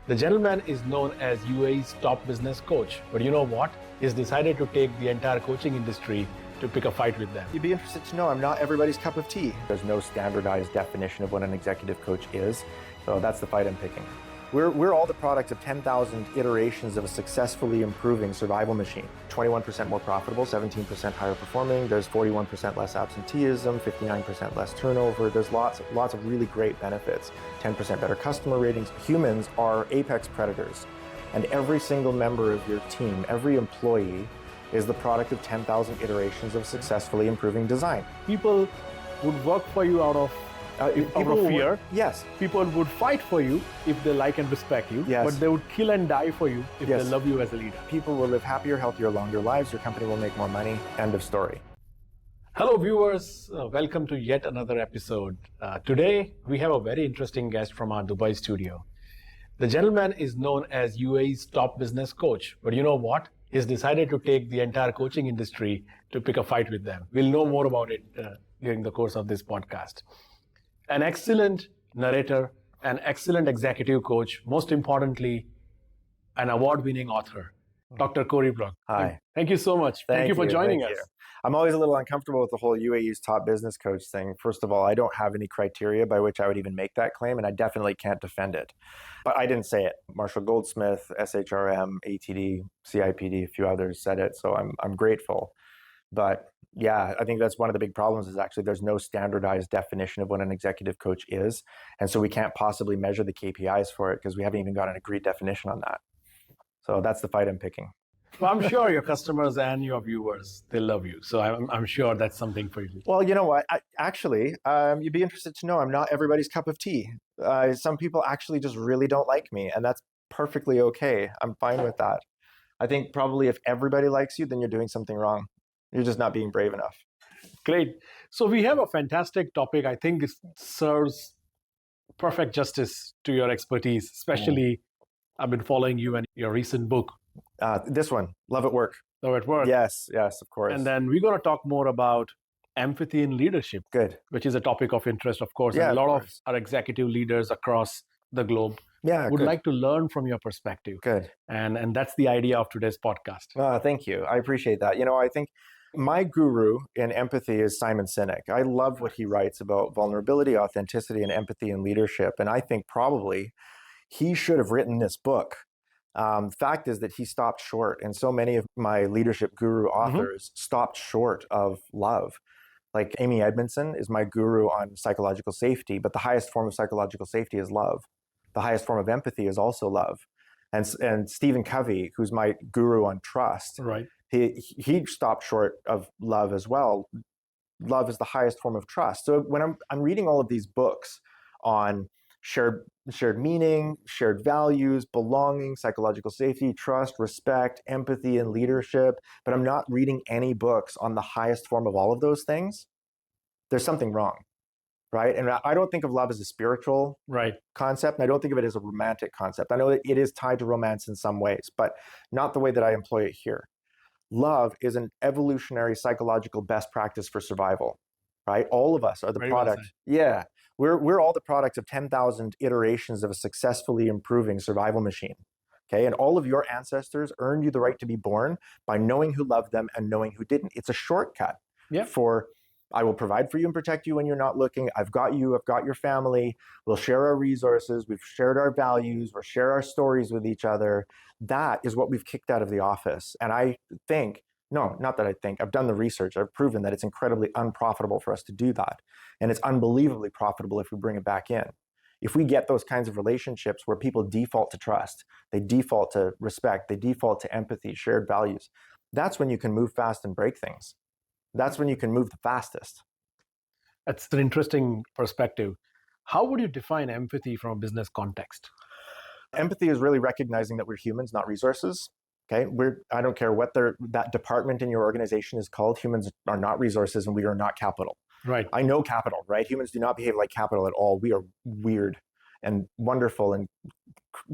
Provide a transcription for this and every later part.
The gentleman is known as UAE's top business coach. But you know what? He's decided to take the entire coaching industry to pick a fight with them. You'd be interested to know I'm not everybody's cup of tea. There's no standardized definition of what an executive coach is. So that's the fight I'm picking. We're all the product of 10,000 iterations of a successfully improving survival machine. 21% more profitable, 17% higher performing. There's 41% less absenteeism, 59% less turnover. There's lots of really great benefits. 10% better customer ratings. Humans are apex predators. And every single member of your team, every employee, is the product of 10,000 iterations of successfully improving design. People would work for you out of fear. Yes. People would fight for you if they like and respect you. Yes. But they would kill and die for you if Yes. they love you as a leader. People will live happier, healthier, longer lives. Your company will make more money. End of story. Hello viewers, welcome to yet another episode. Today we have a very interesting guest from our Dubai studio. The gentleman is known as UAE's top business coach. But you know what? He's decided to take the entire coaching industry to pick a fight with them. We'll know more about it during the course of this podcast. An excellent narrator, an excellent executive coach, most importantly, an award-winning author, Dr. Corrie Block. Hi. Thank you so much. Thank you for joining us. I'm always a little uncomfortable with the whole UAE's top business coach thing. First of all, I don't have any criteria by which I would even make that claim, and I definitely can't defend it. But I didn't say it. Marshall Goldsmith, SHRM, ATD, CIPD, a few others said it, so I'm grateful. But yeah, I think that's one of the big problems is actually there's no standardized definition of what an executive coach is. And so we can't possibly measure the KPIs for it because we haven't even got an agreed definition on that. So that's the fight I'm picking. Well, I'm sure your customers and your viewers, they love you. So I'm sure that's something for you. Well, you know what? You'd be interested to know I'm not everybody's cup of tea. Some people actually just really don't like me, and that's perfectly okay. I'm fine with that. I think probably if everybody likes you, then you're doing something wrong. You're just not being brave enough. Great. So we have a fantastic topic. I think it serves perfect justice to your expertise, especially I've been following you and your recent book. This one, Love at Work. Love at Work. Yes, of course. And then we're going to talk more about empathy in leadership. Good. Which is a topic of interest, of course. Yeah, and a lot of of our executive leaders across the globe would like to learn from your perspective. Good. And that's the idea of today's podcast. Thank you. I appreciate that. I think my guru in empathy is Simon Sinek. I love what he writes about vulnerability, authenticity, and empathy in leadership. And I think probably he should have written this book. Fact is that he stopped short. And so many of my leadership guru authors stopped short of love. Like Amy Edmondson is my guru on psychological safety, but the highest form of psychological safety is love. The highest form of empathy is also love. And Stephen Covey, who's my guru on trust, right? He stopped short of love as well. Love is the highest form of trust. So when I'm reading all of these books on shared meaning, shared values, belonging, psychological safety, trust, respect, empathy, and leadership, but I'm not reading any books on the highest form of all of those things, there's something wrong, right? And I don't think of love as a spiritual concept, and I don't think of it as a romantic concept. I know that it is tied to romance in some ways, but not the way that I employ it here. Love is an evolutionary psychological best practice for survival, right? All of us are the product. Yeah. We're all the product of 10,000 iterations of a successfully improving survival machine. Okay. And all of your ancestors earned you the right to be born by knowing who loved them and knowing who didn't. It's a shortcut for I will provide for you and protect you when you're not looking. I've got you. I've got your family. We'll share our resources. We've shared our values. We'll share our stories with each other. That is what we've kicked out of the office. And I think, no, not that I think, I've done the research. I've proven that it's incredibly unprofitable for us to do that. And it's unbelievably profitable if we bring it back in. If we get those kinds of relationships where people default to trust, they default to respect, they default to empathy, shared values, that's when you can move fast and break things. That's when you can move the fastest. That's an interesting perspective. How would you define empathy from a business context? Empathy is really recognizing that we're humans, not resources. Okay, I don't care what that department in your organization is called. Humans are not resources, and we are not capital. Right. I know capital, right? Humans do not behave like capital at all. We are weird and wonderful and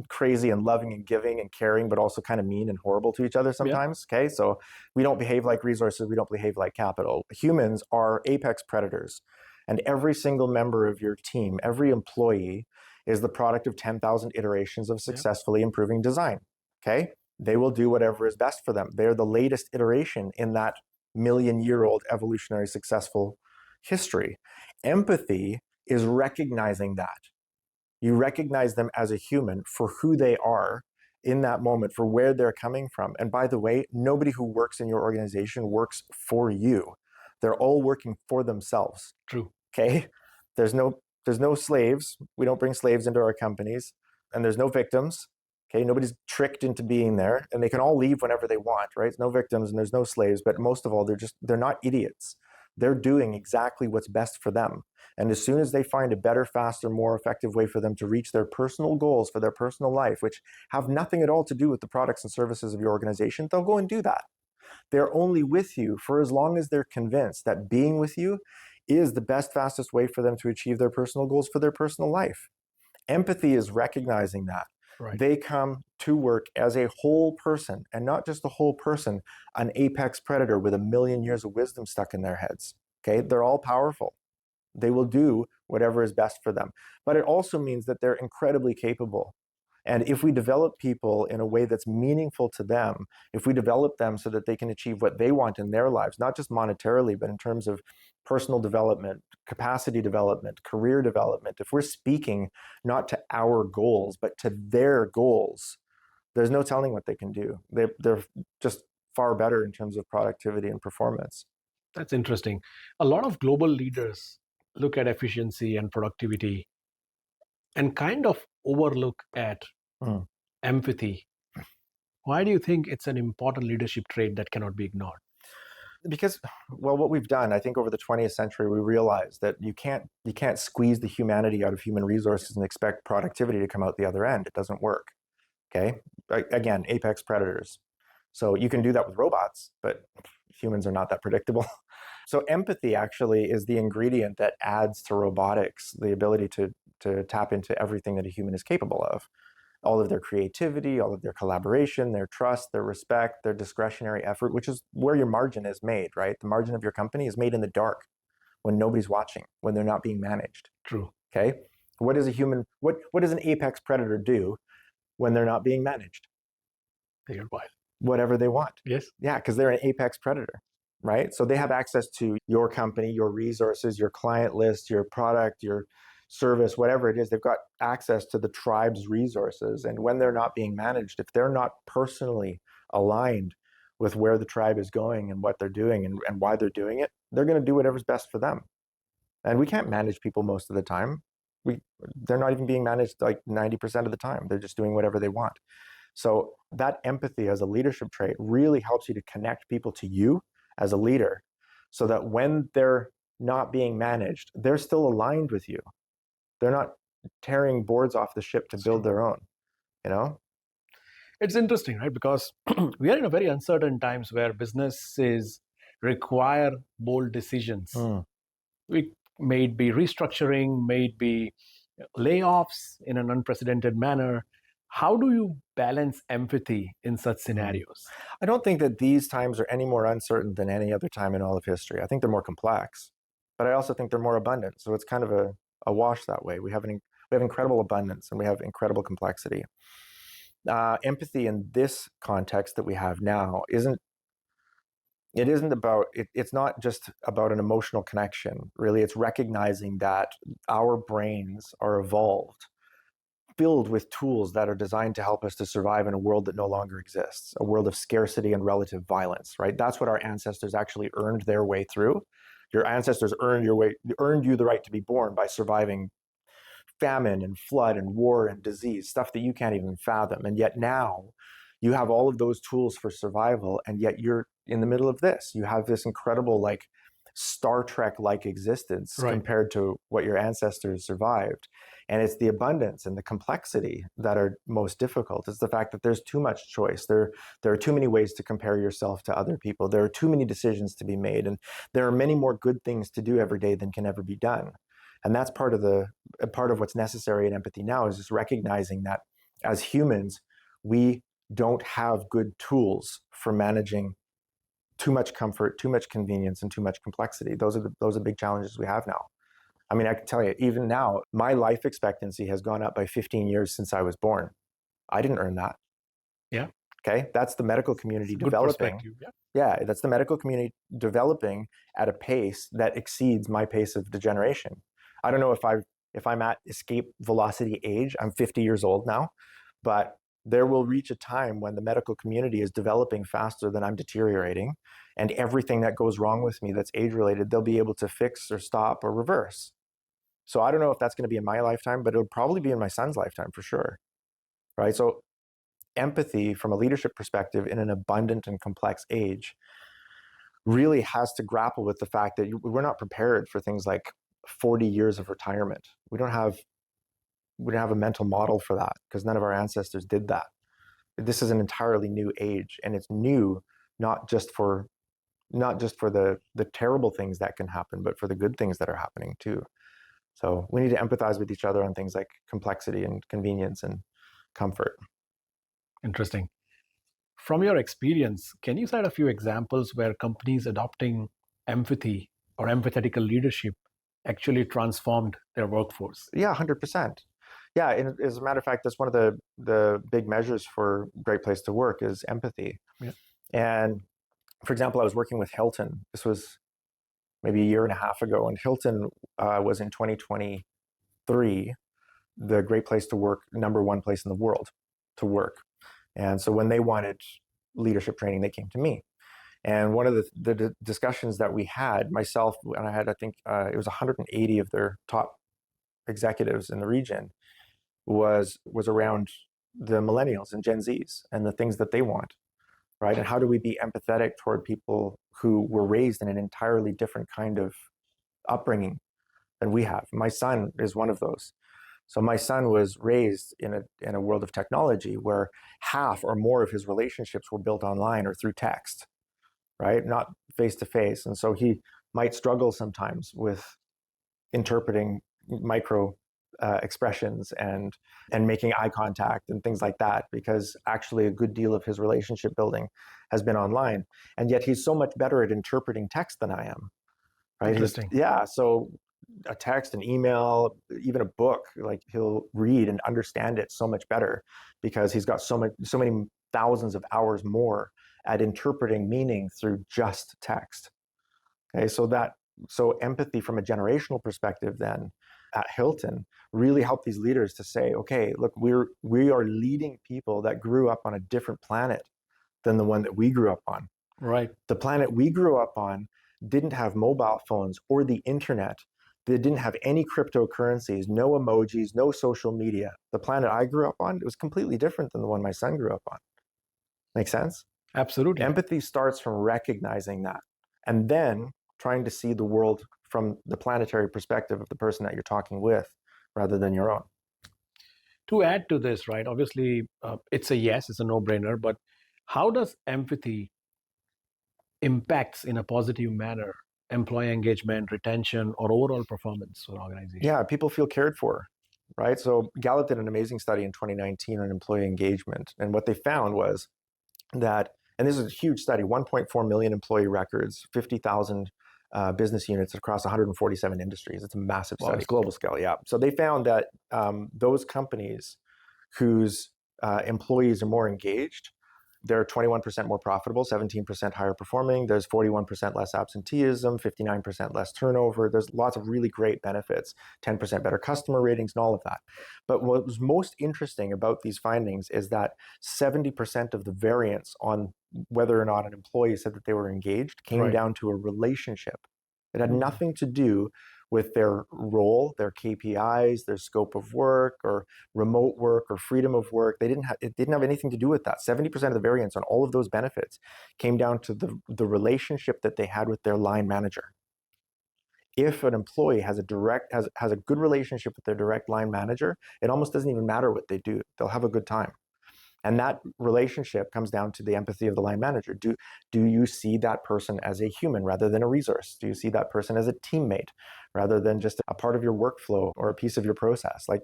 crazy and loving and giving and caring, but also kind of mean and horrible to each other sometimes. Okay, so we don't behave like resources. We don't behave like capital. Humans are apex predators, and every single member of your team, every employee, is the product of 10,000 iterations of successfully improving design. Okay? They will do whatever is best for them. They're the latest iteration in that million-year-old evolutionary successful history. Empathy is recognizing that. You recognize them as a human for who they are in that moment, for where they're coming from. And by the way, nobody who works in your organization works for you. They're all working for themselves. True. Okay? There's no slaves. We don't bring slaves into our companies, and there's no victims. Okay, nobody's tricked into being there, and they can all leave whenever they want, right? No victims and there's no slaves, but most of all, they're not idiots. They're doing exactly what's best for them. And as soon as they find a better, faster, more effective way for them to reach their personal goals for their personal life, which have nothing at all to do with the products and services of your organization, they'll go and do that. They're only with you for as long as they're convinced that being with you is the best, fastest way for them to achieve their personal goals for their personal life. Empathy is recognizing that. Right. They come to work as a whole person, and not just a whole person, an apex predator with 1,000,000 years of wisdom stuck in their heads. Okay, they're all powerful. They will do whatever is best for them. But it also means that they're incredibly capable. And if we develop people in a way that's meaningful to them, if we develop them so that they can achieve what they want in their lives, not just monetarily, but in terms of personal development, capacity development, career development, if we're speaking not to our goals, but to their goals, there's no telling what they can do. They're just far better in terms of productivity and performance. That's interesting. A lot of global leaders look at efficiency and productivity and kind of overlook at empathy. Why do you think it's an important leadership trait that cannot be ignored? Because, well, what we've done, I think over the 20th century, we realized that you can't squeeze the humanity out of human resources and expect productivity to come out the other end. It doesn't work. Okay? Again, apex predators. So you can do that with robots, but humans are not that predictable. So empathy actually is the ingredient that adds to robotics the ability to tap into everything that a human is capable of. All of their creativity, all of their collaboration, their trust, their respect, their discretionary effort, which is where your margin is made, right? The margin of your company is made in the dark when nobody's watching, when they're not being managed. True. Okay? What does an apex predator do when they're not being managed? They get wild. Whatever they want. Yes. Yeah, because they're an apex predator, right? So they have access to your company, your resources, your client list, your product, your service, whatever it is. They've got access to the tribe's resources. And when they're not being managed, if they're not personally aligned with where the tribe is going and what they're doing and why they're doing it, they're going to do whatever's best for them. And we can't manage people most of the time. They're not even being managed like 90% of the time. They're just doing whatever they want. So that empathy as a leadership trait really helps you to connect people to you as a leader so that when they're not being managed, they're still aligned with you. They're not tearing boards off the ship to build their own, you know? It's interesting, right? Because we are in a very uncertain times where businesses require bold decisions. We may be restructuring, may be layoffs in an unprecedented manner. How do you balance empathy in such scenarios? I don't think that these times are any more uncertain than any other time in all of history. I think they're more complex, but I also think they're more abundant. So it's kind of a wash that way. We have incredible abundance and we have incredible complexity. Empathy in this context that we have now it's not just about an emotional connection. Really, it's recognizing that our brains are evolved, filled with tools that are designed to help us to survive in a world that no longer exists, a world of scarcity and relative violence, right? That's what our ancestors actually earned their way through. Your ancestors earned you the right to be born by surviving famine and flood and war and disease, stuff that you can't even fathom. And yet now you have all of those tools for survival, and yet you're in the middle of this. You have this incredible, like, Star Trek-like existence compared to what your ancestors survived. And it's the abundance and the complexity that are most difficult. It's the fact that there's too much choice. There are too many ways to compare yourself to other people. There are too many decisions to be made. And there are many more good things to do every day than can ever be done. And that's part of what's necessary in empathy now, is just recognizing that as humans, we don't have good tools for managing too much comfort, too much convenience, and too much complexity. Those are big challenges we have now. I mean, I can tell you, even now, my life expectancy has gone up by 15 years since I was born. I didn't earn that. Yeah. Okay. That's the medical community Good developing. perspective. Yeah. Yeah. That's the medical community developing at a pace that exceeds my pace of degeneration. I don't know if I'm at escape velocity age. I'm 50 years old now, but there will reach a time when the medical community is developing faster than I'm deteriorating, and everything that goes wrong with me that's age related, they'll be able to fix or stop or reverse. So I don't know if that's going to be in my lifetime, but it'll probably be in my son's lifetime for sure. Right. So empathy from a leadership perspective in an abundant and complex age really has to grapple with the fact that we're not prepared for things like 40 years of retirement. We don't have a mental model for that because none of our ancestors did that. This is an entirely new age, and it's new not just for the terrible things that can happen, but for the good things that are happening too. So we need to empathize with each other on things like complexity and convenience and comfort. Interesting. From your experience, can you cite a few examples where companies adopting empathy or empathetical leadership actually transformed their workforce? Yeah, 100%. Yeah, and as a matter of fact, that's one of the big measures for Great Place to Work is empathy. Yeah. And for example, I was working with Hilton. This was maybe a year and a half ago, and Hilton was in 2023 the Great Place to Work, #1 place in the world to work. And so when they wanted leadership training, they came to me. And one of the discussions that we had, myself, and I had, I think it was 180 of their top executives in the region, was around the millennials and Gen Zs and the things that they want, right? And how do we be empathetic toward people who were raised in an entirely different kind of upbringing than we have? My son is one of those. So my son was raised in a world of technology where half or more of his relationships were built online or through text, right? Not face to face. And so he might struggle sometimes with interpreting micro expressions and making eye contact and things like that, because actually a good deal of his relationship building has been online. And yet he's so much better at interpreting text than I am, right? Interesting. Yeah. So a text, an email, even a book, like he'll read and understand it so much better because he's got so many thousands of hours more at interpreting meaning through just text. Okay, so empathy from a generational perspective then at Hilton really helped these leaders to say, okay, look, we are leading people that grew up on a different planet than the one that we grew up on. Right. The planet we grew up on didn't have mobile phones or the internet. They didn't have any cryptocurrencies, no emojis, no social media. The planet I grew up on, it was completely different than the one my son grew up on. Make sense? Absolutely. Empathy starts from recognizing that and then trying to see the world from the planetary perspective of the person that you're talking with rather than your own. To add to this, right, obviously it's a yes, it's a no-brainer, but how does empathy impacts in a positive manner employee engagement, retention, or overall performance for organization? Yeah, people feel cared for, right? So Gallup did an amazing study in 2019 on employee engagement. And what they found was that, and this is a huge study, 1.4 million employee records, 50,000 business units across 147 industries. It's a massive study. It's global scale, yeah. So they found that those companies whose employees are more engaged, they're 21% more profitable, 17% higher performing. There's 41% less absenteeism, 59% less turnover. There's lots of really great benefits, 10% better customer ratings and all of that. But what was most interesting about these findings is that 70% of the variance on whether or not an employee said that they were engaged came down to a relationship. It had nothing to do with their role, their KPIs, their scope of work, or remote work, or freedom of work. It didn't have anything to do with that. 70% of the variance on all of those benefits came down to the relationship that they had with their line manager. If an employee has a good relationship with their direct line manager, it almost doesn't even matter what they do. They'll have a good time. And that relationship comes down to the empathy of the line manager. Do you see that person as a human rather than a resource? Do you see that person as a teammate rather than just a part of your workflow or a piece of your process? Like,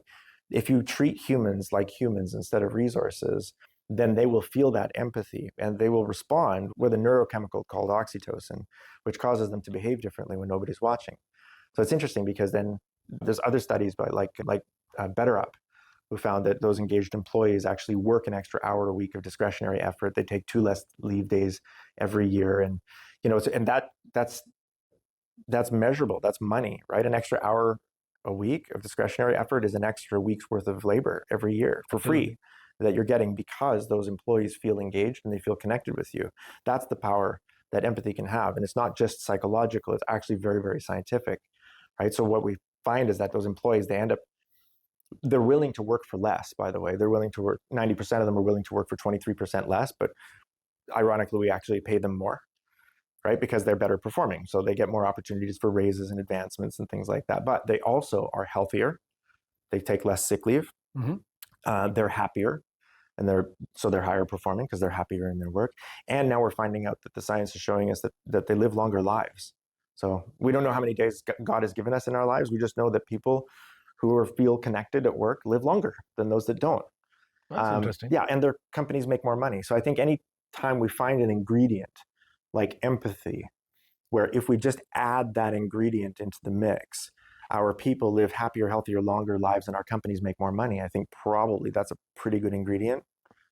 if you treat humans like humans instead of resources, then they will feel that empathy and they will respond with a neurochemical called oxytocin, which causes them to behave differently when nobody's watching. So it's interesting because then There's other studies by BetterUp, who found that those engaged employees actually work an extra hour a week of discretionary effort. They take 2 less leave days every year, and that's measurable. That's money, right? An extra hour a week of discretionary effort is an extra week's worth of labor every year for free that you're getting because those employees feel engaged and they feel connected with you. That's the power that empathy can have. And it's not just psychological, it's actually very, very scientific, right? So what we find is that those employees, they're willing to work for less, by the way. They're willing to work, 90% of them are willing to work for 23% less, but ironically, we actually pay them more, right? Because they're better performing. So they get more opportunities for raises and advancements and things like that. But they also are healthier. They take less sick leave. They're happier. And they're higher performing because they're happier in their work. And now we're finding out that the science is showing us that they live longer lives. So we don't know how many days God has given us in our lives. We just know that people who feel connected at work live longer than those that don't. That's interesting. Yeah, and their companies make more money. So I think any time we find an ingredient like empathy, where if we just add that ingredient into the mix, our people live happier, healthier, longer lives, and our companies make more money, I think probably that's a pretty good ingredient.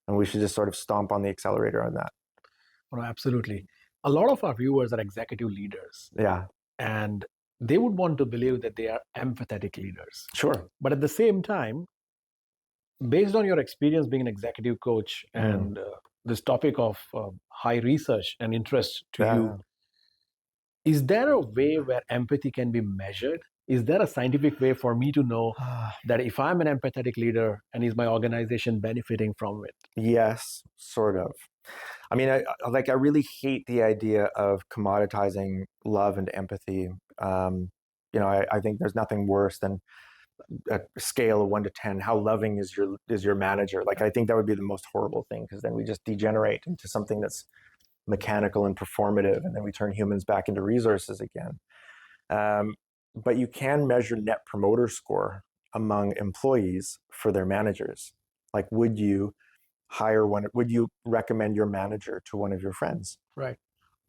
And we should just sort of stomp on the accelerator on that. Oh, absolutely. A lot of our viewers are executive leaders. Yeah. And they would want to believe that they are empathetic leaders. Sure. But at the same time, based on your experience being an executive coach and this topic of high research and interest to you, is there a way where empathy can be measured? Is there a scientific way for me to know that if I'm an empathetic leader and is my organization benefiting from it? Yes, sort of. I mean, I really hate the idea of commoditizing love and empathy. I think there's nothing worse than a scale of 1 to 10. How loving is your manager? Like, I think that would be the most horrible thing, because then we just degenerate into something that's mechanical and performative, and then we turn humans back into resources again. But you can measure net promoter score among employees for their managers. Like, would you recommend your manager to one of your friends? Right.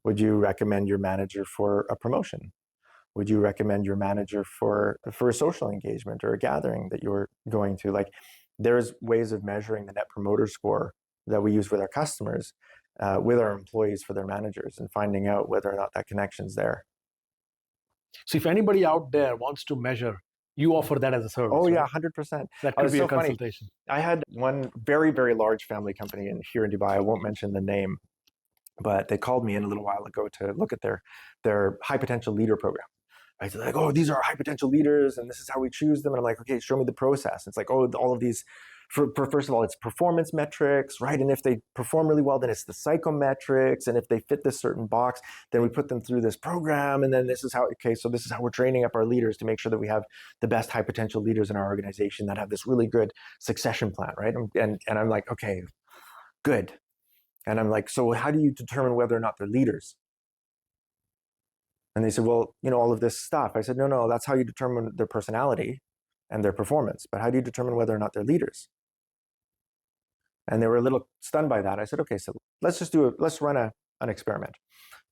Would you recommend your manager for a promotion? Would you recommend your manager for a social engagement or a gathering that you're going to? Like, there's ways of measuring the net promoter score that we use with our customers, with our employees for their managers, and finding out whether or not that connection's there. So if anybody out there wants to measure, you offer that as a service. Oh, right? yeah, 100%. That could be a consultation. Funny. I had one very, very large family company here in Dubai. I won't mention the name, but they called me in a little while ago to look at their high potential leader program. Right? So they're like, oh, these are our high potential leaders, and this is how we choose them. And I'm like, okay, show me the process. It's like, oh, all of these, first of all, it's performance metrics, right? And if they perform really well, then it's the psychometrics. And if they fit this certain box, then we put them through this program. And then this is how we're training up our leaders to make sure that we have the best high potential leaders in our organization that have this really good succession plan, right? And I'm like, okay, good. And I'm like, so how do you determine whether or not they're leaders? And they said, well, all of this stuff. I said, no, that's how you determine their personality and their performance. But how do you determine whether or not they're leaders? And they were a little stunned by that. I said, okay, so let's run an experiment.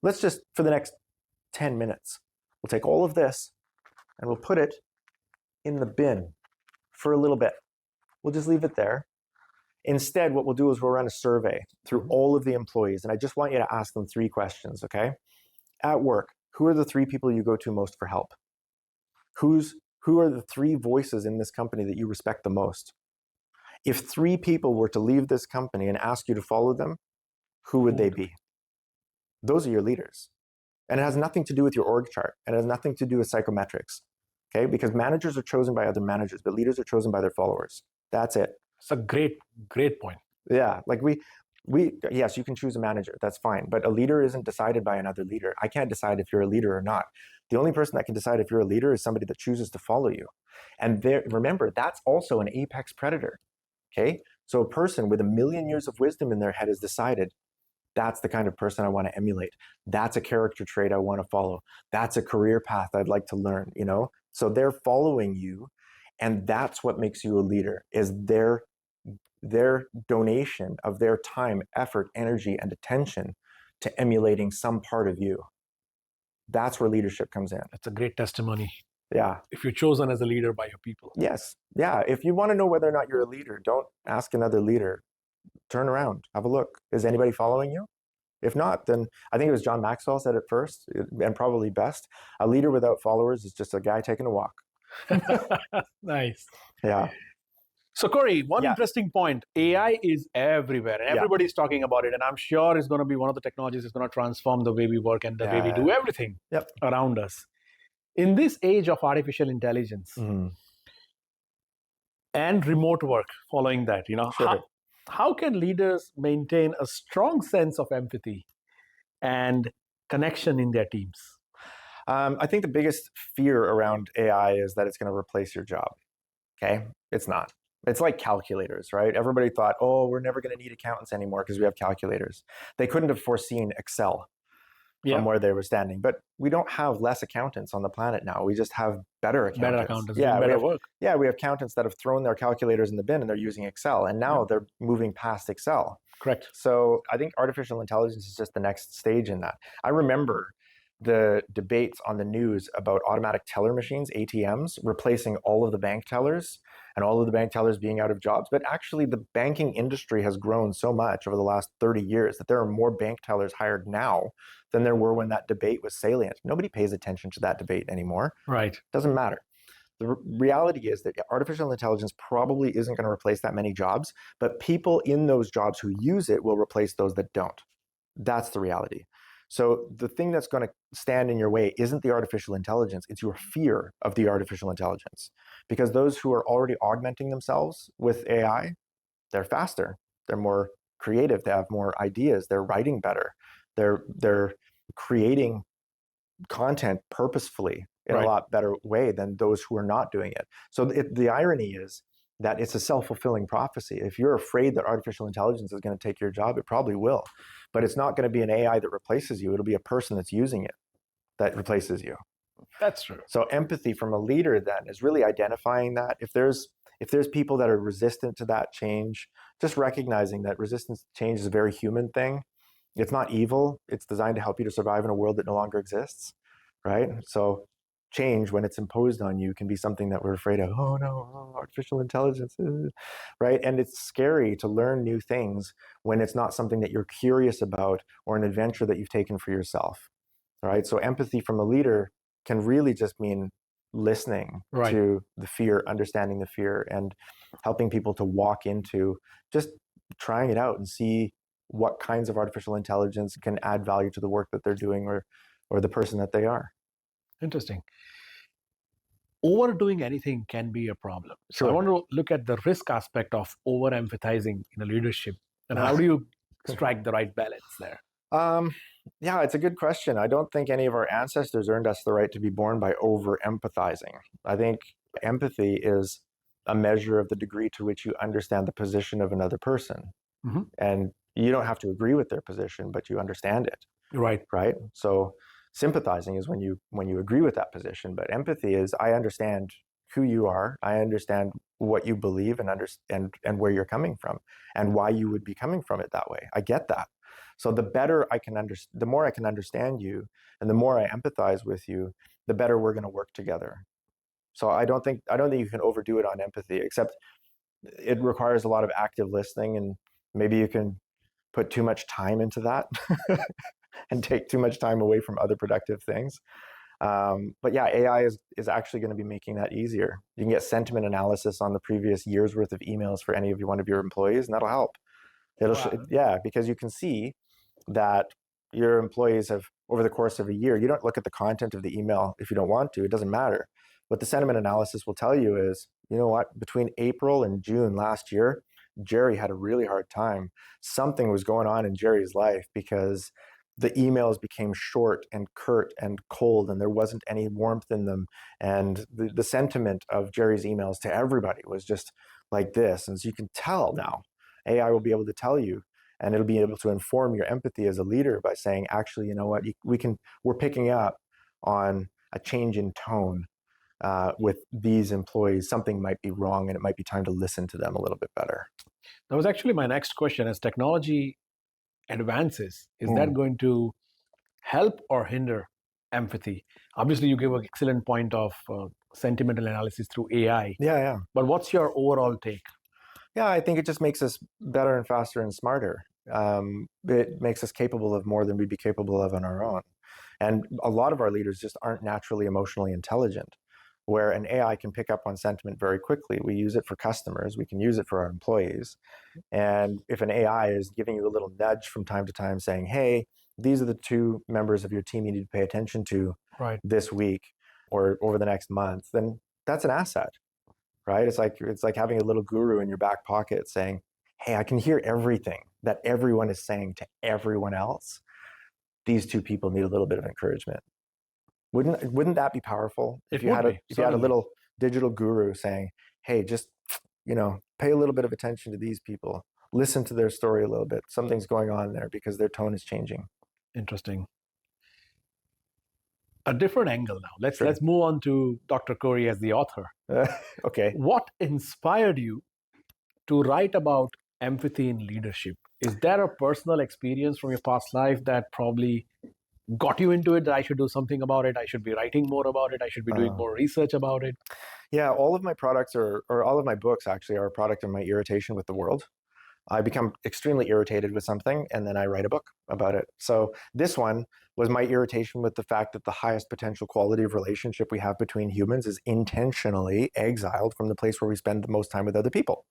Let's just, for the next 10 minutes, we'll take all of this and we'll put it in the bin for a little bit. We'll just leave it there. Instead, what we'll do is we'll run a survey through all of the employees. And I just want you to ask them 3 questions, okay? At work, who are the 3 people you go to most for help? Who are the 3 voices in this company that you respect the most? If 3 people were to leave this company and ask you to follow them, who would they be? Those are your leaders. And it has nothing to do with your org chart. And it has nothing to do with psychometrics, okay? Because managers are chosen by other managers, but leaders are chosen by their followers. That's it. It's a great point. Yeah, like yes, you can choose a manager, that's fine. But a leader isn't decided by another leader. I can't decide if you're a leader or not. The only person that can decide if you're a leader is somebody that chooses to follow you. And remember, that's also an apex predator. Okay, so a person with 1,000,000 years of wisdom in their head has decided, that's the kind of person I want to emulate. That's a character trait I want to follow. That's a career path I'd like to learn, So they're following you, and that's what makes you a leader, is their donation of their time, effort, energy, and attention to emulating some part of you. That's where leadership comes in. That's a great testimony. Yeah. if you're chosen as a leader by your people. Yes. Yeah. If you want to know whether or not you're a leader, don't ask another leader. Turn around, have a look. Is anybody following you? If not, then I think it was John Maxwell said it first, and probably best. A leader without followers is just a guy taking a walk. Nice. Yeah. So, Corey, one Yeah. interesting point, AI is everywhere and Yeah. everybody's talking about it. And I'm sure it's going to be one of the technologies that's going to transform the way we work and the way we do everything Yep. around us. In this age of artificial intelligence Mhm. and remote work following that, Sure. how can leaders maintain a strong sense of empathy and connection in their teams? I think the biggest fear around AI is that it's going to replace your job. Okay. It's not. It's like calculators, right? Everybody thought, oh, we're never going to need accountants anymore because we have calculators. They couldn't have foreseen Excel from where they were standing. But we don't have less accountants on the planet now. We just have better accountants. Better accountants, doing better work. Yeah, we have accountants that have thrown their calculators in the bin and they're using Excel. And now they're moving past Excel. Correct. So I think artificial intelligence is just the next stage in that. I remember the debates on the news about automatic teller machines, ATMs, replacing all of the bank tellers and all of the bank tellers being out of jobs. But actually, the banking industry has grown so much over the last 30 years that there are more bank tellers hired now than there were when that debate was salient. Nobody pays attention to that debate anymore. Right. Doesn't matter. The reality is that artificial intelligence probably isn't going to replace that many jobs, but people in those jobs who use it will replace those that don't. That's the reality. So the thing that's going to stand in your way isn't the artificial intelligence, it's your fear of the artificial intelligence. Because those who are already augmenting themselves with AI, they're faster, they're more creative, they have more ideas, they're writing better, they're creating content purposefully in a lot better way than those who are not doing it. So the irony is that it's a self-fulfilling prophecy. If you're afraid that artificial intelligence is going to take your job, it probably will. But it's not going to be an AI that replaces you. It'll be a person that's using it that replaces you. That's true. So empathy from a leader then is really identifying that. If there's people that are resistant to that change, just recognizing that resistance to change is a very human thing. It's not evil. It's designed to help you to survive in a world that no longer exists, right? So change, when it's imposed on you, can be something that we're afraid of. Oh no, artificial intelligence, right? And it's scary to learn new things when it's not something that you're curious about or an adventure that you've taken for yourself, right? So empathy from a leader can really just mean listening to the fear, understanding the fear, and helping people to walk into just trying it out and see what kinds of artificial intelligence can add value to the work that they're doing or the person that they are. Interesting. Overdoing anything can be a problem. So Sure. I want to look at the risk aspect of over-empathizing in a leadership. And how do you strike the right balance there? Yeah, it's a good question. I don't think any of our ancestors earned us the right to be born by over-empathizing. I think empathy is a measure of the degree to which you understand the position of another person. Mm-hmm. And you don't have to agree with their position, but you understand it. Right. So sympathizing is when you agree with that position, but empathy is I understand who you are, I understand what you believe and where you're coming from and why you would be coming from it that way. I get that. So the more I can understand you and the more I empathize with you, the better we're going to work together. So I don't think you can overdo it on empathy, except it requires a lot of active listening, and maybe you can put too much time into that and take too much time away from other productive things. But yeah, AI is actually going to be making that easier. You can get sentiment analysis on the previous year's worth of emails for any of one of your employees, and that'll help. Because you can see that your employees have, over the course of a year, you don't look at the content of the email if you don't want to, it doesn't matter. What the sentiment analysis will tell you is, you know what, between April and June last year, Jerry had a really hard time. Something was going on in Jerry's life because the emails became short and curt and cold, and there wasn't any warmth in them. And the sentiment of Jerry's emails to everybody was just like this. And so you can tell now, AI will be able to tell you, and it'll be able to inform your empathy as a leader by saying, actually, you know what, we're picking up on a change in tone with these employees. Something might be wrong, and it might be time to listen to them a little bit better. That was actually my next question. As technology advances, is that going to help or hinder empathy. Obviously, you gave an excellent point of sentimental analysis through AI. Yeah. But what's your overall take? Yeah, I think it just makes us better and faster and smarter. It makes us capable of more than we'd be capable of on our own. And a lot of our leaders just aren't naturally emotionally intelligent, where an AI can pick up on sentiment very quickly. We use it for customers, we can use it for our employees. And if an AI is giving you a little nudge from time to time saying, hey, these are the two members of your team you need to pay attention to this week or over the next month, then that's an asset. Right? It's like having a little guru in your back pocket saying, hey, I can hear everything that everyone is saying to everyone else. These two people need a little bit of encouragement. Wouldn't that be powerful? If you had a little digital guru saying, hey, just, pay a little bit of attention to these people. Listen to their story a little bit. Something's going on there because their tone is changing. Interesting. A different angle now. Let's move on to Dr. Corrie as the author. Okay. What inspired you to write about empathy in leadership? Is there a personal experience from your past life that probably got you into it, that I should do something about it, I should be writing more about it, I should be doing more research about it? Yeah, all of my products or all of my books actually are a product of my irritation with the world. I become extremely irritated with something, and then I write a book about it. So this one was my irritation with the fact that the highest potential quality of relationship we have between humans is intentionally exiled from the place where we spend the most time with other people.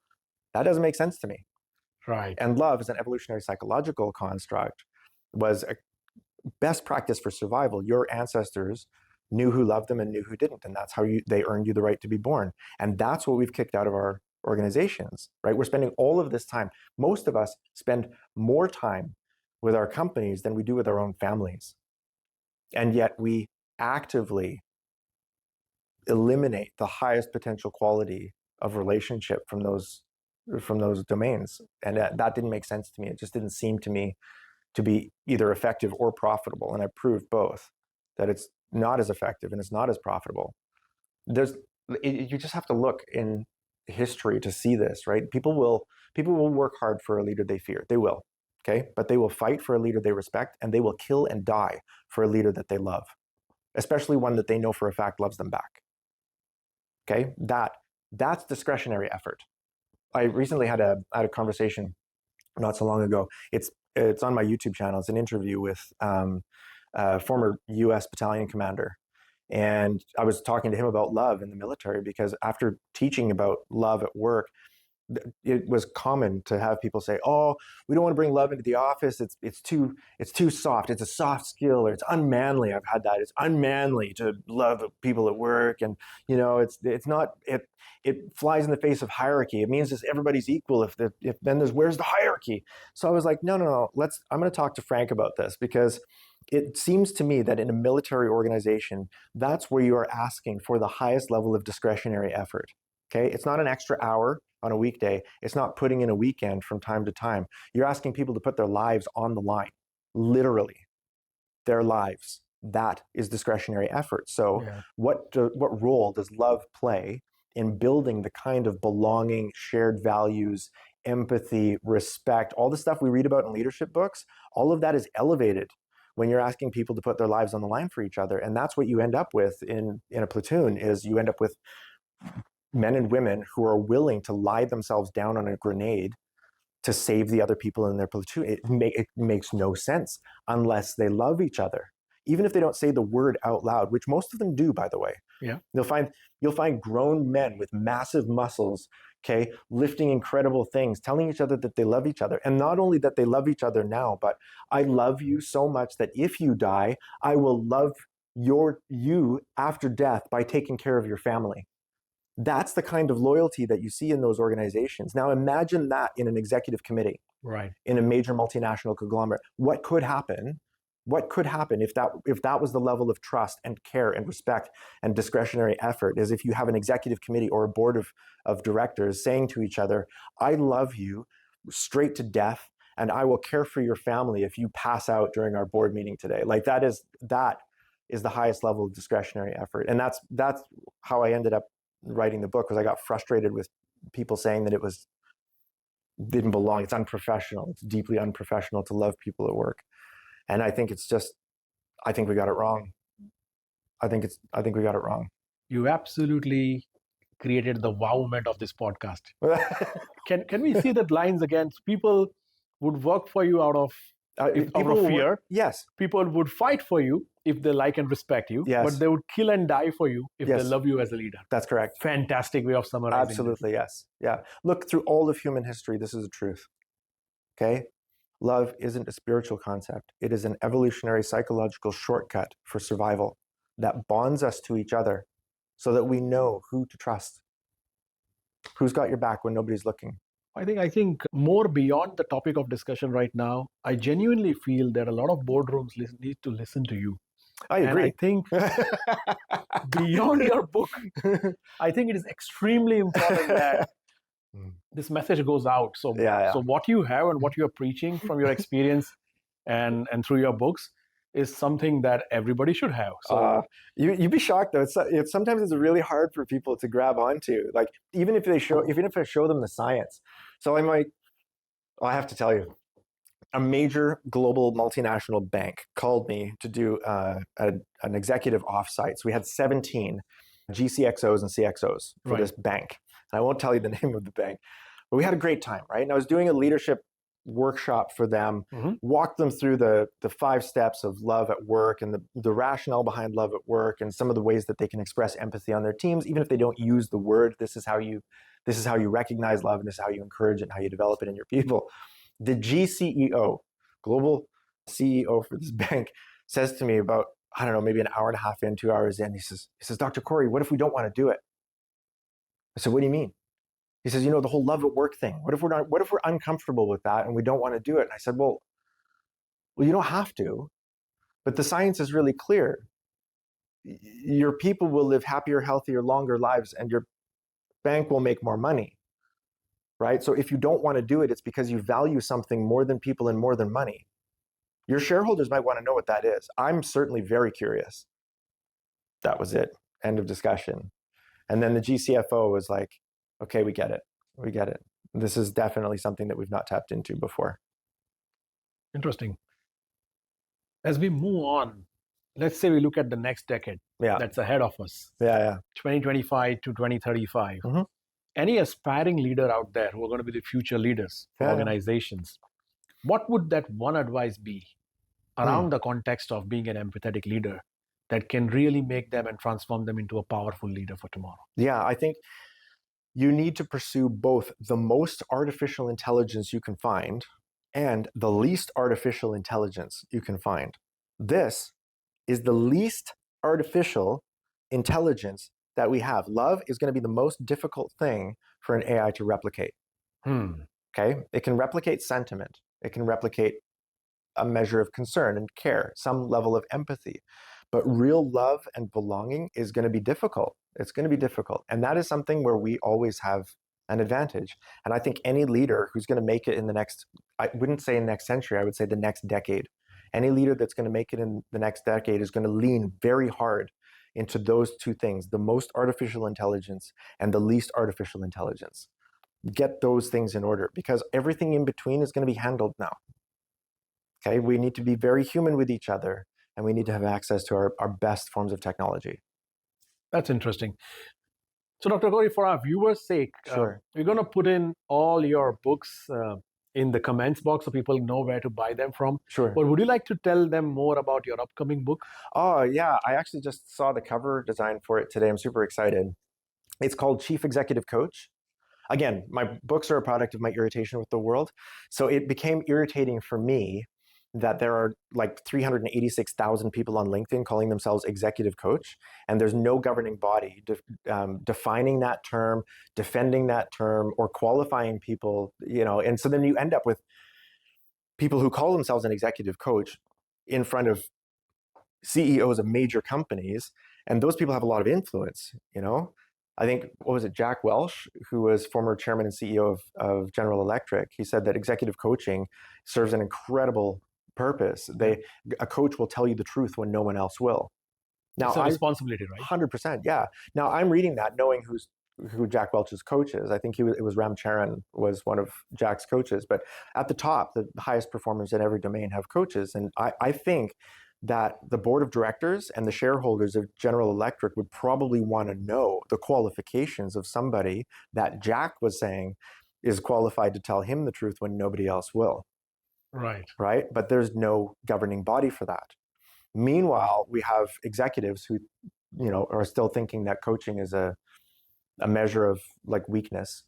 That doesn't make sense to me. Right. And love as an evolutionary psychological construct was a best practice for survival. Your ancestors knew who loved them and knew who didn't, and that's how they earned you the right to be born. And that's what we've kicked out of our organizations, right? We're spending all of this time. Most of us spend more time with our companies than we do with our own families. And yet we actively eliminate the highest potential quality of relationship from those domains. And that didn't make sense to me. It just didn't seem to me to be either effective or profitable. And I proved both, that it's not as effective and it's not as profitable. You just have to look in history to see this, right? People will work hard for a leader they fear. They will, okay? But they will fight for a leader they respect, and they will kill and die for a leader that they love, especially one that they know for a fact loves them back. Okay? That's discretionary effort. I recently had a conversation not so long ago. It's on my YouTube channel. It's an interview with a former U.S. battalion commander. And I was talking to him about love in the military, because after teaching about love at work, it was common to have people say, "Oh, we don't want to bring love into the office. It's too soft. It's a soft skill, or it's unmanly." I've had that. It's unmanly to love people at work, and it's not. It flies in the face of hierarchy. It means that everybody's equal. If then where's the hierarchy? So I was like, no. I'm going to talk to Frank about this, because it seems to me that in a military organization, that's where you are asking for the highest level of discretionary effort. Okay, it's not an extra hour on a weekday. It's not putting in a weekend from time to time. You're asking people to put their lives on the line, literally, their lives. That is discretionary effort. So what role does love play in building the kind of belonging, shared values, empathy, respect, all the stuff we read about in leadership books? All of that is elevated when you're asking people to put their lives on the line for each other. And that's what you end up with in a platoon, is you end up with men and women who are willing to lie themselves down on a grenade to save the other people in their platoon. It makes no sense unless they love each other. Even if they don't say the word out loud, which most of them do, by the way. Yeah. You'll find grown men with massive muscles, okay, lifting incredible things, telling each other that they love each other. And not only that they love each other now, but I love you so much that if you die, I will love you after death by taking care of your family. That's the kind of loyalty that you see in those organizations. Now imagine that in an executive committee, right, in a major multinational conglomerate. What could happen? What could happen if that was the level of trust and care and respect and discretionary effort, is if you have an executive committee or a board of directors saying to each other, I love you straight to death, and I will care for your family if you pass out during our board meeting today. Like that is the highest level of discretionary effort. And that's how I ended up writing the book, because I got frustrated with people saying that it didn't belong. It's unprofessional. It's deeply unprofessional to love people at work. And I think we got it wrong. I think we got it wrong. You absolutely created the wow moment of this podcast. Can we see that lines again? People would work for you out of fear. Yes. People would fight for you if they like and respect you. Yes. But they would kill and die for you if they love you as a leader. That's correct. Fantastic way of summarizing. Absolutely, yes. Yeah. Look, through all of human history, this is the truth. Okay? Love isn't a spiritual concept. It is an evolutionary psychological shortcut for survival that bonds us to each other so that we know who to trust. Who's got your back when nobody's looking? I think more beyond the topic of discussion right now, I genuinely feel that a lot of boardrooms need to listen to you. I agree. And I think beyond your book, I think it is extremely important that this message goes out. So what you have and what you're preaching from your experience and through your books is something that everybody should have. So you'd be shocked though. Sometimes it's really hard for people to grab onto. Like even if I show them the science. So I'm like, I have to tell you, a major global multinational bank called me to do an executive offsite. So we had 17 GCXOs and CXOs for this bank. And I won't tell you the name of the bank, but we had a great time, right? And I was doing a leadership workshop for them, walked them through the 5 steps of love at work and the rationale behind love at work and some of the ways that they can express empathy on their teams, even if they don't use the word. This is how you recognize love, and this is how you encourage it and how you develop it in your people. The GCEO, global CEO for this bank, says to me about, I don't know, maybe an hour and a half in, 2 hours in, he says, Dr. Corrie, what if we don't want to do it? I said, what do you mean? He says, the whole love at work thing. What if we're uncomfortable with that and we don't want to do it? And I said, well, you don't have to, but the science is really clear. Your people will live happier, healthier, longer lives, and your bank will make more money, right? So if you don't want to do it, it's because you value something more than people and more than money. Your shareholders might want to know what that is. I'm certainly very curious. That was it. End of discussion. And then the GCFO was like, okay, we get it. We get it. This is definitely something that we've not tapped into before. Interesting. As we move on, let's say we look at the next decade that's ahead of us. 2025 to 2035. Any aspiring leader out there who are going to be the future leaders for organizations, what would that one advice be around the context of being an empathetic leader that can really make them and transform them into a powerful leader for tomorrow? Yeah, I think you need to pursue both the most artificial intelligence you can find and the least artificial intelligence you can find. This is the least artificial intelligence that we have. Love is going to be the most difficult thing for an AI to replicate. Okay? It can replicate sentiment. It can replicate a measure of concern and care, some level of empathy. But real love and belonging is going to be difficult. It's going to be difficult. And that is something where we always have an advantage. And I think any leader who's going to make it in the next, I wouldn't say in the next century, I would say the next decade. Any leader that's going to make it in the next decade is going to lean very hard into those two things, the most artificial intelligence and the least artificial intelligence. Get those things in order, because everything in between is going to be handled now. Okay, we need to be very human with each other, and we need to have access to our best forms of technology. That's interesting. So, Dr. Corrie, for our viewers' sake, we're going to put in all your books in the comments box so people know where to buy them from. Sure. But would you like to tell them more about your upcoming book? Oh, yeah. I actually just saw the cover design for it today. I'm super excited. It's called Chief Executive Coach. Again, my books are a product of my irritation with the world. So it became irritating for me that there are like 386,000 people on LinkedIn calling themselves executive coach, and there's no governing body defining that term, defending that term, or qualifying people, and so then you end up with people who call themselves an executive coach in front of CEOs of major companies, and those people have a lot of influence, I think, what was it, Jack Welch, who was former chairman and CEO of General Electric, he said that executive coaching serves an incredible purpose. A coach will tell you the truth when no one else will. Now, it's a responsibility, right? 100%, yeah. Now, I'm reading that knowing who Jack Welch's coach is. I think it was Ram Charan was one of Jack's coaches. But at the top, the highest performers in every domain have coaches. And I think that the board of directors and the shareholders of General Electric would probably want to know the qualifications of somebody that Jack was saying is qualified to tell him the truth when nobody else will. Right? But there's no governing body for that. Meanwhile, we have executives who, are still thinking that coaching is a measure of like weakness,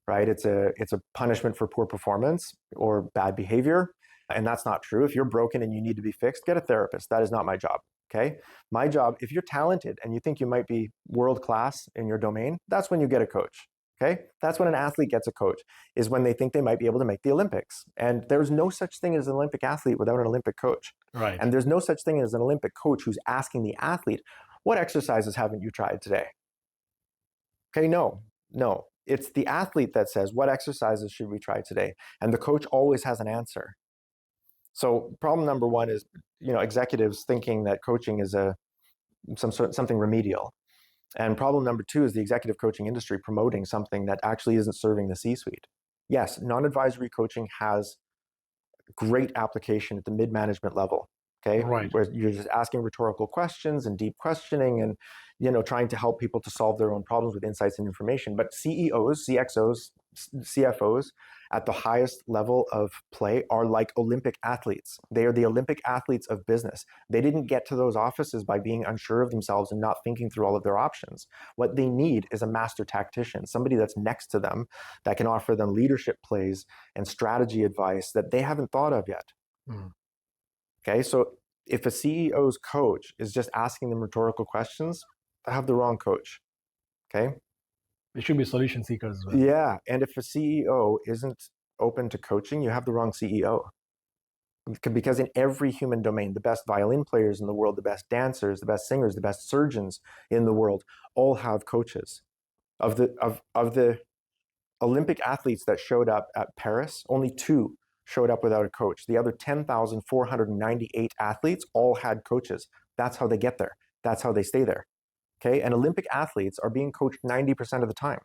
right? It's a punishment for poor performance or bad behavior. And that's not true. If you're broken and you need to be fixed, get a therapist. That is not my job. Okay. My job, if you're talented and you think you might be world class in your domain, that's when you get a coach. Okay. That's when an athlete gets a coach, is when they think they might be able to make the Olympics. And there's no such thing as an Olympic athlete without an Olympic coach. Right. And there's no such thing as an Olympic coach who's asking the athlete, what exercises haven't you tried today? Okay. No. It's the athlete that says, what exercises should we try today? And the coach always has an answer. So problem number one is, executives thinking that coaching is something remedial. And problem number two is the executive coaching industry promoting something that actually isn't serving the C-suite. Yes, non-advisory coaching has great application at the mid-management level, okay? Right. Where you're just asking rhetorical questions and deep questioning and, trying to help people to solve their own problems with insights and information. But CEOs, CXOs, CFOs at the highest level of play are like Olympic athletes. They are the Olympic athletes of business. They didn't get to those offices by being unsure of themselves and not thinking through all of their options. What they need is a master tactician, somebody that's next to them that can offer them leadership plays and strategy advice that they haven't thought of yet. Okay, so if a CEO's coach is just asking them rhetorical questions, they have the wrong coach. Okay. They should be solution seekers as well. Yeah. And if a CEO isn't open to coaching, you have the wrong CEO. Because in every human domain, the best violin players in the world, the best dancers, the best singers, the best surgeons in the world all have coaches. Of the Olympic athletes that showed up at Paris, only 2 showed up without a coach. The other 10,498 athletes all had coaches. That's how they get there. That's how they stay there. Okay, and Olympic athletes are being coached 90% of the time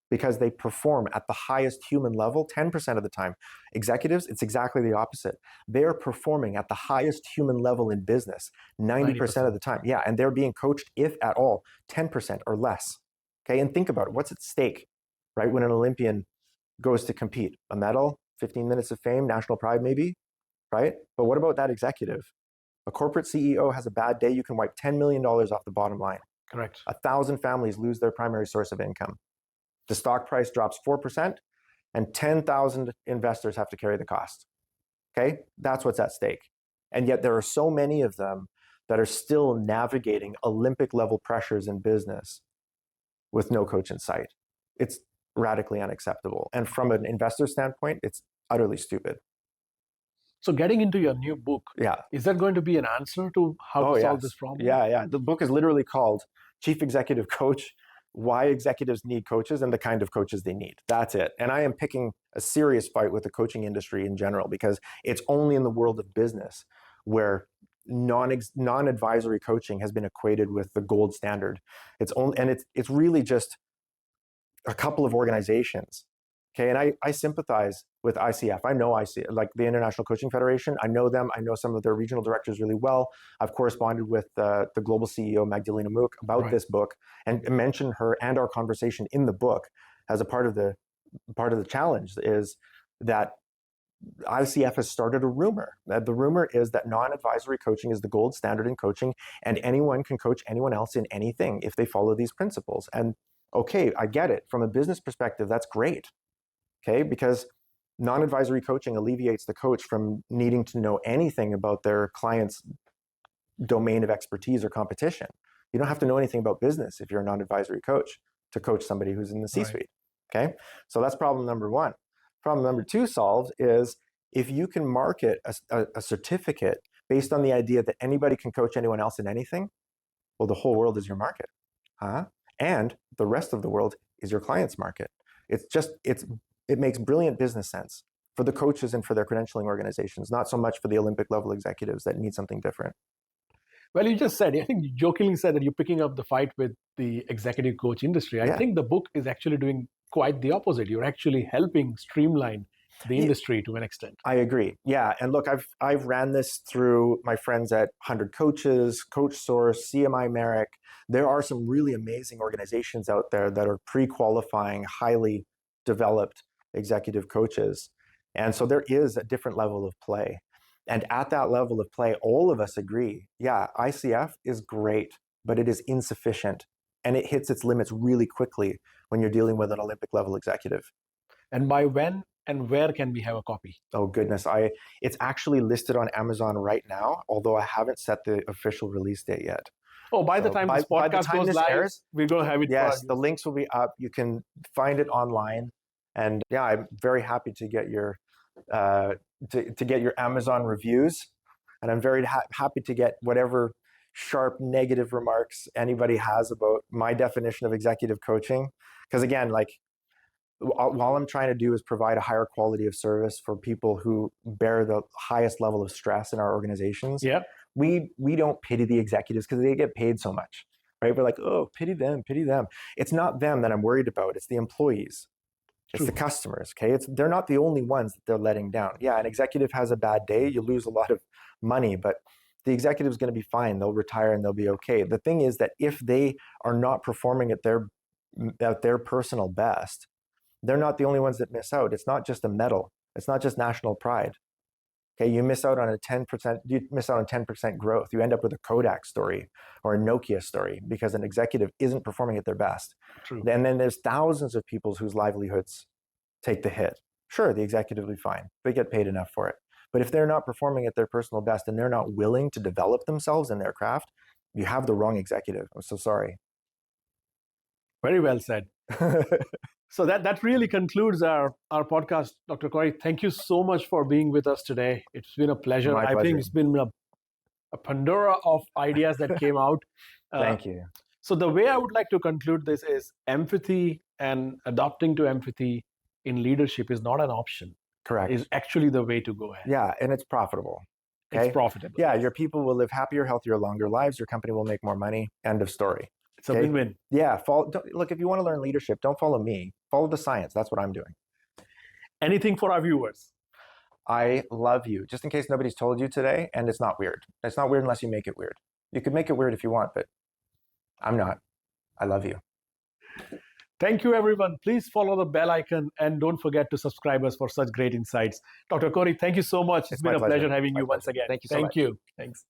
because they perform at the highest human level 10% of the time. Executives, it's exactly the opposite. They're performing at the highest human level in business 90% of the time. Yeah, and they're being coached, if at all, 10% or less. Okay, and think about it. What's at stake, right, when an Olympian goes to compete? A medal, 15 minutes of fame, national pride maybe, right? But what about that executive? A corporate CEO has a bad day, you can wipe $10 million off the bottom line. Correct. 1,000 families lose their primary source of income. The stock price drops 4%, and 10,000 investors have to carry the cost. Okay, that's what's at stake. And yet there are so many of them that are still navigating Olympic level pressures in business with no coach in sight. It's radically unacceptable. And from an investor standpoint, it's utterly stupid. So getting into your new book, is that going to be an answer to how to solve this problem? Yeah. The book is literally called Chief Executive Coach, Why Executives Need Coaches and the Kind of Coaches They Need. That's it. And I am picking a serious fight with the coaching industry in general because it's only in the world of business where non-advisory coaching has been equated with the gold standard. It's really just a couple of organizations. Okay, and I sympathize with ICF. I know ICF, like the International Coaching Federation. I know them. I know some of their regional directors really well. I've corresponded with the global CEO, Magdalena Mook, about this book and mentioned her and our conversation in the book as a part of the challenge is that ICF has started a rumor. The rumor is that non-advisory coaching is the gold standard in coaching, and anyone can coach anyone else in anything if they follow these principles. And okay, I get it. From a business perspective, that's great. Okay, because non-advisory coaching alleviates the coach from needing to know anything about their client's domain of expertise or competition. You don't have to know anything about business if you're a non-advisory coach to coach somebody who's in the C-suite. Okay, so that's problem number one. Problem number two solved is if you can market a certificate based on the idea that anybody can coach anyone else in anything, well, the whole world is your market, and the rest of the world is your client's market. It makes brilliant business sense for the coaches and for their credentialing organizations, not so much for the Olympic level executives that need something different. Well, you just said, I think you jokingly said that you're picking up the fight with the executive coach industry. I think the book is actually doing quite the opposite. You're actually helping streamline the industry to an extent. I agree. Yeah, and look, I've ran this through my friends at 100 Coaches, Coach Source, CMI Merrick. There are some really amazing organizations out there that are pre-qualifying highly developed executive coaches. And so there is a different level of play. And at that level of play, all of us agree, yeah, ICF is great, but it is insufficient. And it hits its limits really quickly when you're dealing with an Olympic level executive. And by when and where can we have a copy? Oh goodness, it's actually listed on Amazon right now, although I haven't set the official release date yet. Oh, by the time this podcast goes live, airs, we're going to have it. Yes, the links will be up. You can find it online. And yeah, I'm very happy to get your to get your Amazon reviews, and I'm very happy to get whatever sharp negative remarks anybody has about my definition of executive coaching. Because again, like, all I'm trying to do is provide a higher quality of service for people who bear the highest level of stress in our organizations. Yeah, we don't pity the executives because they get paid so much, right? We're like, oh, pity them, pity them. It's not them that I'm worried about. It's the employees. It's the customers, okay? They're not the only ones that they're letting down. Yeah, an executive has a bad day, you lose a lot of money, but the executive is going to be fine. They'll retire and they'll be okay. The thing is that if they are not performing at their personal best, they're not the only ones that miss out. It's not just a medal. It's not just national pride. Okay, you miss out on 10% growth. You end up with a Kodak story or a Nokia story because an executive isn't performing at their best. True. And then there's thousands of people whose livelihoods take the hit. Sure, the executive will be fine. They get paid enough for it. But if they're not performing at their personal best and they're not willing to develop themselves in their craft, you have the wrong executive. I'm so sorry. Very well said. So that really concludes our podcast, Dr. Corrie. Thank you so much for being with us today. It's been a pleasure. My pleasure. I think it's been a Pandora of ideas that came out. Thank you. So the way I would like to conclude this is empathy and adopting to empathy in leadership is not an option. Correct. It's actually the way to go ahead. Yeah, and it's profitable. Okay? It's profitable. Yeah, your people will live happier, healthier, longer lives. Your company will make more money. End of story. It's a win-win. Yeah. Look, if you want to learn leadership, don't follow me. Follow the science. That's what I'm doing. Anything for our viewers? I love you. Just in case nobody's told you today, and it's not weird. It's not weird unless you make it weird. You could make it weird if you want, but I'm not. I love you. Thank you, everyone. Please follow the bell icon and don't forget to subscribe us for such great insights. Dr. Corrie, thank you so much. It's been a pleasure having you once again. Thank you so much. Thank you. Thanks.